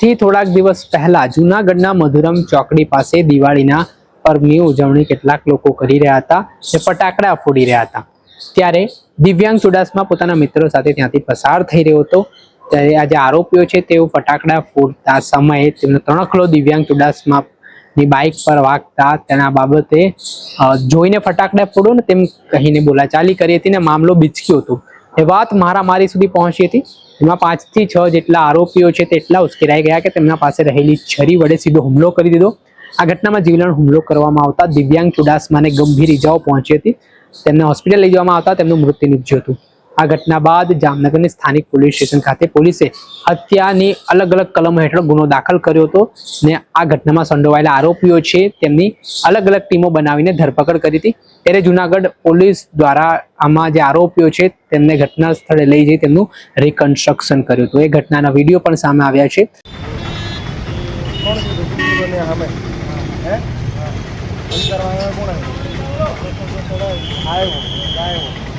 થી થોડાક દિવસ પહેલા જૂનાગઢના મધુરમ ચોકડી પાસે દિવાળીના પર્વની ઉજવણી કેટલાક લોકો કરી રહ્યા હતા અને ફટાકડા ફોડી રહ્યા હતા। ત્યારે દિવ્યાંગ ચુડાસમા પોતાના મિત્રો સાથે ત્યાંથી પસાર થઈ રહ્યો હતો। ત્યારે આ જે આરોપીઓ છે તેઓ ફટાકડા ફોડતા સમયે તેમનો તણખલો દિવ્યાંગ ચુડાસમાની બાઇક પર વાગતા તેના બાબતે જોઈને ફટાકડા ફોડો ને તેમ કહીને બોલાચાલી કરી હતી ને મામલો બીચક્યો હતો। એ વાત મારામારી સુધી પહોંચી હતી। એમાં 5 થી 6 જેટલા આરોપીઓ છે તેટલા ઉશ્કેરાઈ ગયા કે તેમના પાસે રહેલી છરી વડે સીધો હુમલો કરી દીધો। આ ઘટનામાં જીવલેણ હુમલો કરવામાં આવતા દિવ્યાંગ ચુડાસમાને ગંભીર ઇજાઓ પહોંચી હતી। તેમને હોસ્પિટલ લઈ જવામાં આવતા તેમનું મૃત્યુ નીપજ્યું હતું। આ ઘટના બાદ જામનગરની સ્થાનિક પોલીસ સ્ટેશન ખાતે પોલીસે હત્યાની અલગ અલગ કલમો હેઠળ ગુનો દાખલ કર્યો હતો ને આ ઘટનામાં સંડોવાયેલા આરોપીઓ છે તેમની અલગ અલગ ટીમો બનાવીને ધરપકડ કરી હતી। ત્યારે જૂનાગઢ પોલીસ દ્વારા આમાં જે આરોપીઓ છે તેમને ઘટના સ્થળે લઈ જઈ તેમનું રિકન્સ્ટ્રક્શન કર્યું હતું। એ ઘટનાના વિડીયો પણ સામે આવ્યા છે। है